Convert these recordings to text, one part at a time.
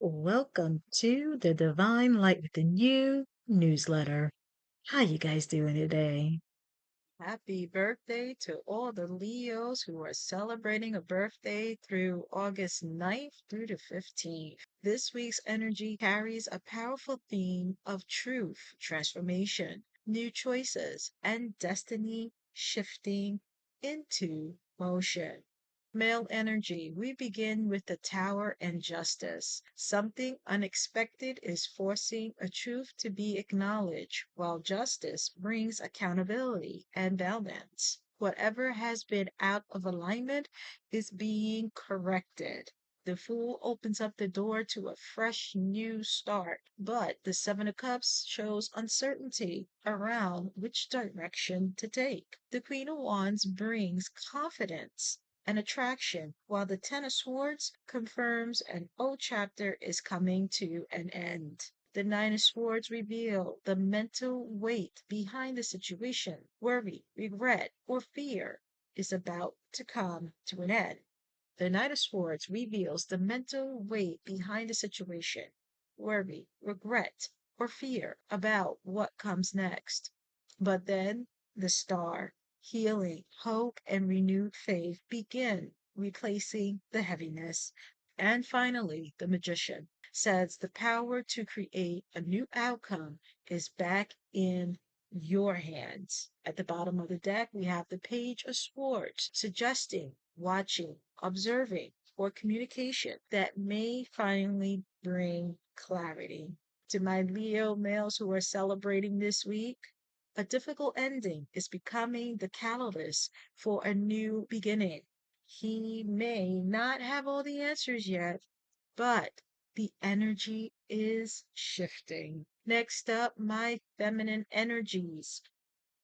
Welcome to the Divine Light Within You newsletter. How you guys doing today? Happy birthday to all the Leos who are celebrating a birthday through August 9th through the 15th. This week's energy carries a powerful theme of truth, transformation, new choices, and destiny shifting into motion. Male energy, we begin with the Tower and Justice. Something unexpected is forcing a truth to be acknowledged, while justice brings accountability and balance. Whatever has been out of alignment is being corrected. The Fool opens up the door to a fresh new start, but the Seven of Cups shows uncertainty around which direction to take. The Queen of Wands brings confidence and attraction, while the Ten of Swords confirms an old chapter is coming to an end. The Nine of Swords reveal the mental weight behind the situation. Worry, regret, or fear is about to come to an end. The Knight of Swords reveals the mental weight behind the situation. Worry, regret, or fear about what comes next. But then the star, healing, hope, and renewed faith begin replacing the heaviness. And finally, the magician says the power to create a new outcome is back in your hands. At the bottom of the deck, we have the Page of Swords, suggesting watching, observing, or communication that may finally bring clarity. To my Leo males who are celebrating this week, a difficult ending is becoming the catalyst for a new beginning. He may not have all the answers yet, but the energy is shifting. Next up, my feminine energies.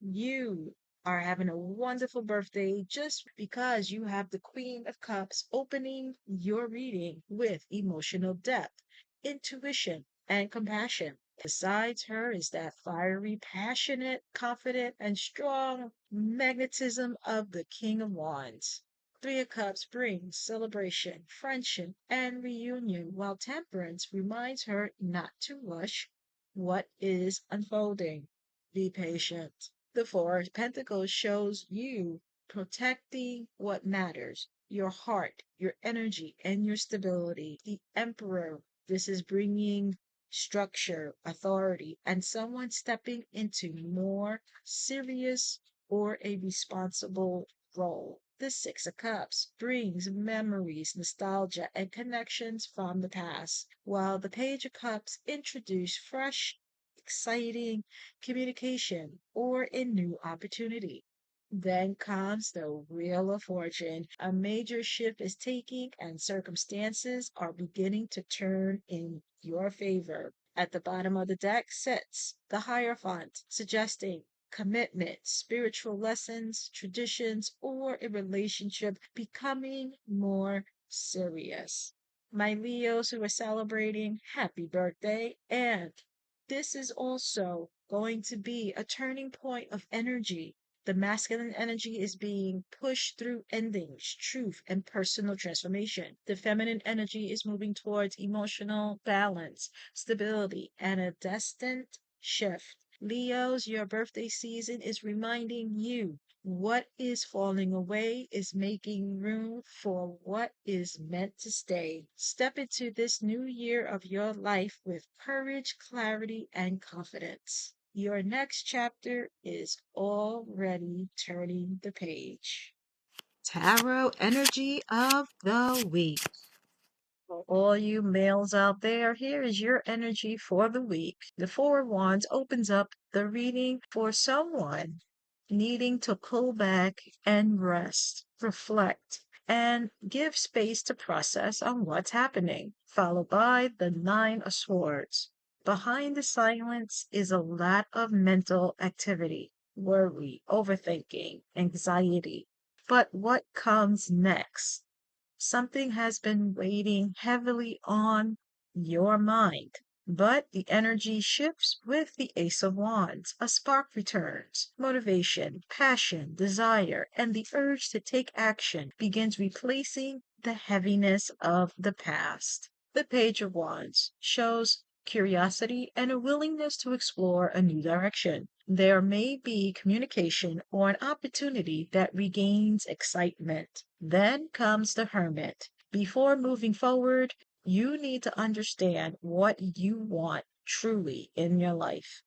You are having a wonderful birthday just because you have the Queen of Cups opening your reading with emotional depth, intuition, and compassion. Besides her is that fiery, passionate, confident, and strong magnetism of the King of Wands. Three of Cups brings celebration, friendship, and reunion, while Temperance reminds her not to rush what is unfolding. Be patient. The Four of Pentacles shows you protecting what matters, your heart, your energy, and your stability. The Emperor, this is bringing structure, authority, and someone stepping into more serious or a responsible role. The Six of Cups brings memories, nostalgia, and connections from the past, while the Page of Cups introduce fresh, exciting communication or a new opportunity. Then comes the Wheel of Fortune. A major shift is taking, and circumstances are beginning to turn in your favor. At the bottom of the deck sits the Hierophant, suggesting commitment, spiritual lessons, traditions, or a relationship becoming more serious. My Leos who are celebrating, happy birthday, and this is also going to be a turning point of energy. The masculine energy is being pushed through endings, truth, and personal transformation. The feminine energy is moving towards emotional balance, stability, and a destined shift. Leos, your birthday season is reminding you what is falling away is making room for what is meant to stay. Step into this new year of your life with courage, clarity, and confidence. Your next chapter is already turning the page. Tarot energy of the week. For all you males out there, here is your energy for the week. The Four of Wands opens up the reading for someone needing to pull back and rest, reflect, and give space to process on what's happening, followed by the Nine of Swords. Behind the silence is a lot of mental activity, worry, overthinking, anxiety. But what comes next? Something has been weighing heavily on your mind. But the energy shifts with the Ace of Wands. A spark returns. Motivation, passion, desire, and the urge to take action begins replacing the heaviness of the past. The Page of Wands shows curiosity and a willingness to explore a new direction. There may be communication or an opportunity that regains excitement. Then comes the Hermit. Before moving forward, you need to understand what you want truly in your life.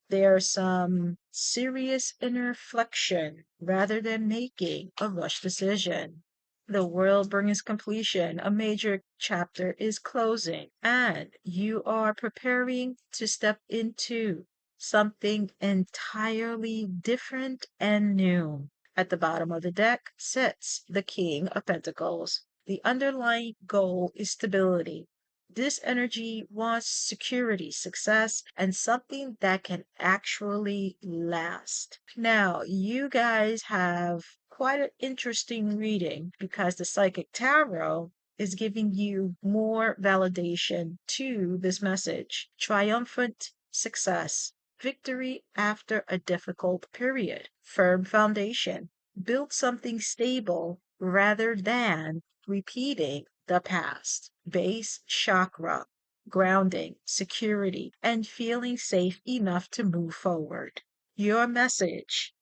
There's some serious inner flexion rather than making a rush decision. The world brings completion. A major chapter is closing, and you are preparing to step into something entirely different and new. At the bottom of the deck sits the King of Pentacles. The underlying goal is stability. This energy wants security, success, and something that can actually last. Now, you guys have quite an interesting reading because the Psychic Tarot is giving you more validation to this message. Triumphant success, victory after a difficult period, firm foundation, build something stable rather than repeating the past. Base chakra, grounding, security, and feeling safe enough to move forward. Your message.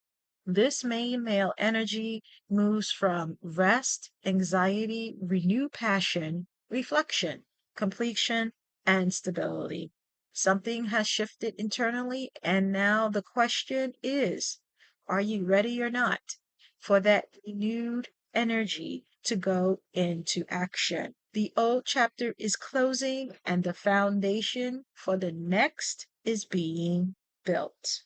This main male energy moves from rest, anxiety, renewed passion, reflection, completion, and stability. Something has shifted internally, and now the question is, are you ready or not for that renewed energy to go into action? The old chapter is closing, and the foundation for the next is being built.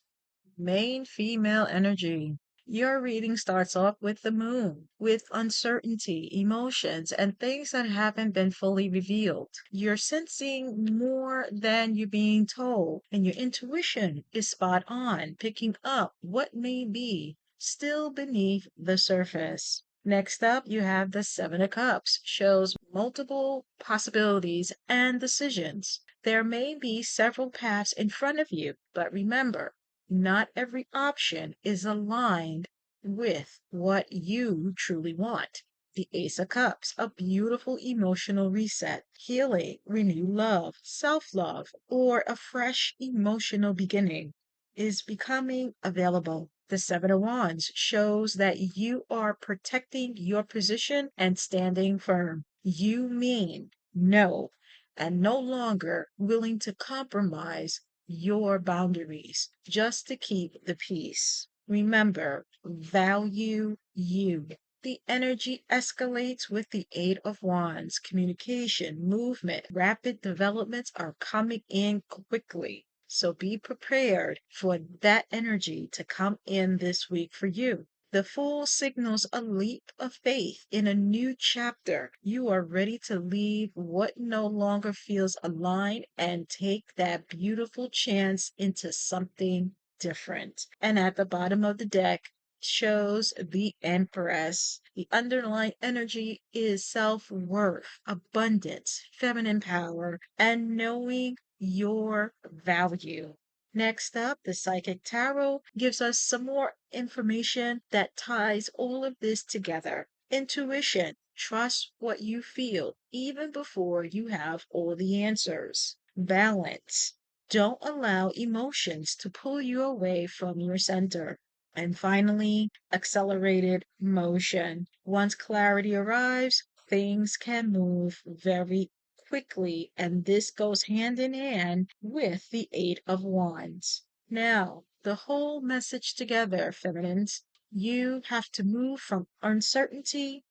Main female energy. Your reading starts off with the moon, with uncertainty, emotions, and things that haven't been fully revealed. You're sensing more than you're being told, and your intuition is spot on, picking up what may be still beneath the surface. Next up, you have the Seven of Cups, shows multiple possibilities and decisions. There may be several paths in front of you, but remember, not every option is aligned with what you truly want. The Ace of Cups, a beautiful emotional reset, healing, renewed love, self love, or a fresh emotional beginning is becoming available. The Seven of Wands shows that you are protecting your position and standing firm. You mean no and no longer willing to compromise your boundaries just to keep the peace. Remember, value you. The energy escalates with the Eight of Wands. Communication, movement, rapid developments are coming in quickly. So be prepared for that energy to come in this week for you. The Fool signals a leap of faith in a new chapter. You are ready to leave what no longer feels aligned and take that beautiful chance into something different. And at the bottom of the deck shows the Empress. The underlying energy is self worth, abundance, feminine power, and knowing your value. Next up, the Psychic Tarot gives us some more information that ties all of this together. Intuition, trust what you feel even before you have all the answers. Balance, don't allow emotions to pull you away from your center. And finally, accelerated motion. Once clarity arrives, things can move very quickly, and this goes hand in hand with the Eight of Wands. Now, the whole message together, feminines, you have to move from uncertainty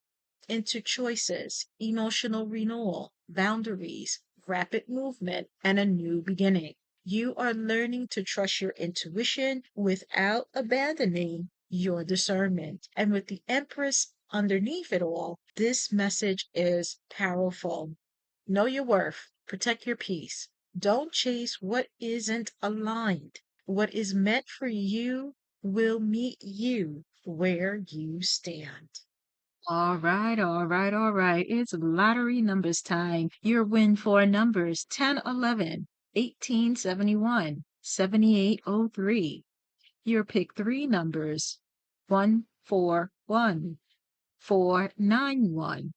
into choices, emotional renewal, boundaries, rapid movement, and a new beginning. You are learning to trust your intuition without abandoning your discernment. And with the Empress underneath it all, this message is powerful. Know your worth, protect your peace. Don't chase what isn't aligned. What is meant for you will meet you where you stand. All right, all right, all right. It's lottery numbers time. Your win for numbers 10, 11, 18, 71, 7803. Your pick three numbers 141, 491,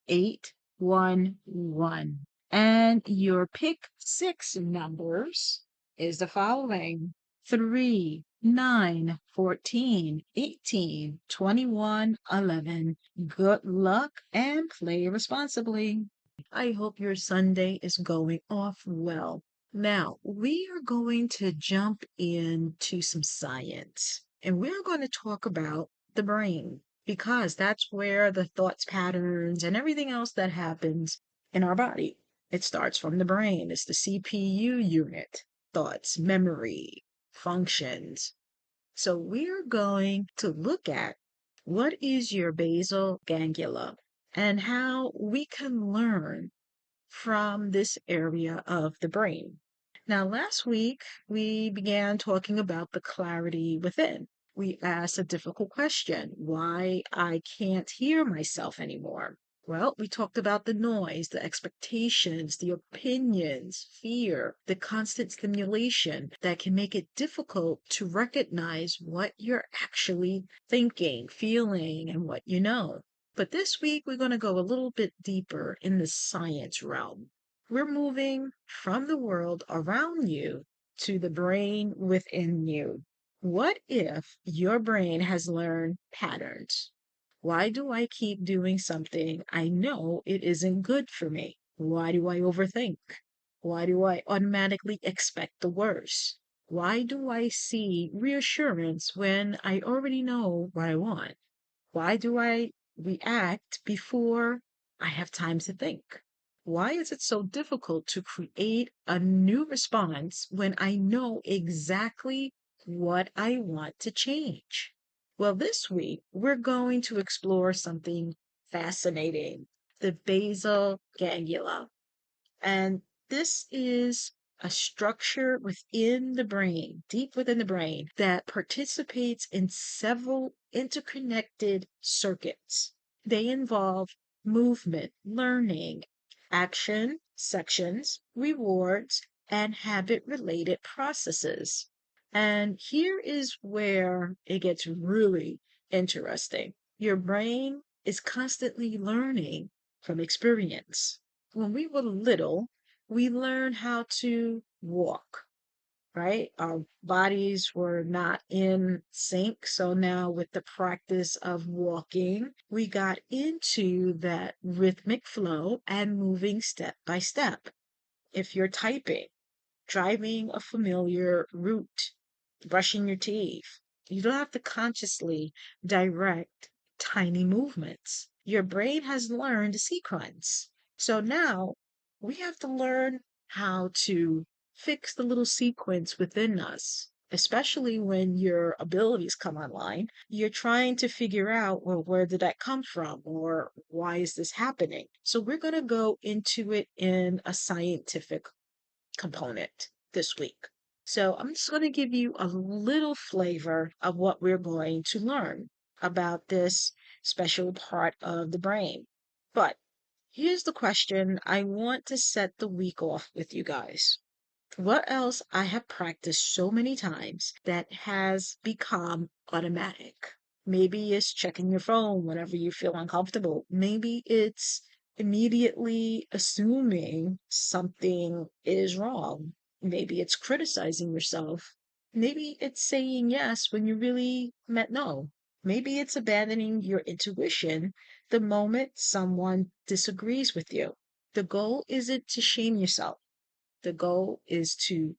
811. And your pick six numbers is the following: 3, 9, 14, 18, 21, 11. Good luck and play responsibly. I hope your Sunday is going off well. Now, we are going to jump into some science and we're going to talk about the brain because that's where the thoughts, patterns, and everything else that happens in our body. It starts from the brain. It's the CPU unit, thoughts, memory, functions. So we're going to look at what is your basal ganglia and how we can learn from this area of the brain. Now, last week we began talking about the clarity within. We asked a difficult question: why I can't hear myself anymore. Well, we talked about the noise, the expectations, the opinions, fear, the constant stimulation that can make it difficult to recognize what you're actually thinking, feeling, and what you know. But this week, we're going to go a little bit deeper in the science realm. We're moving from the world around you to the brain within you. What if your brain has learned patterns? Why do I keep doing something I know it isn't good for me? Why do I overthink? Why do I automatically expect the worst? Why do I see reassurance when I already know what I want? Why do I react before I have time to think? Why is it so difficult to create a new response when I know exactly what I want to change? Well, this week we're going to explore something fascinating: the basal ganglia. And this is a structure within the brain, deep within the brain, that participates in several interconnected circuits. They involve movement, learning, action, sections, rewards, and habit related processes. And here is where it gets really interesting. Your brain is constantly learning from experience. When we were little, we learned how to walk, right? Our bodies were not in sync. So now, with the practice of walking, we got into that rhythmic flow and moving step by step. If you're typing, driving a familiar route, brushing your teeth, you don't have to consciously direct tiny movements. Your brain has learned a sequence. So now we have to learn how to fix the little sequence within us. Especially when your abilities come online, you're trying to figure out, well, where did that come from? Or why is this happening? So, we're going to go into it in a scientific component this week. So I'm just going to give you a little flavor of what we're going to learn about this special part of the brain. But here's the question I want to set the week off with you guys. What else I have practiced so many times that has become automatic? Maybe it's checking your phone whenever you feel uncomfortable. Maybe it's immediately assuming something is wrong. Maybe it's criticizing yourself. Maybe it's saying yes when you really meant no. Maybe it's abandoning your intuition the moment someone disagrees with you. The goal isn't to shame yourself. The goal is to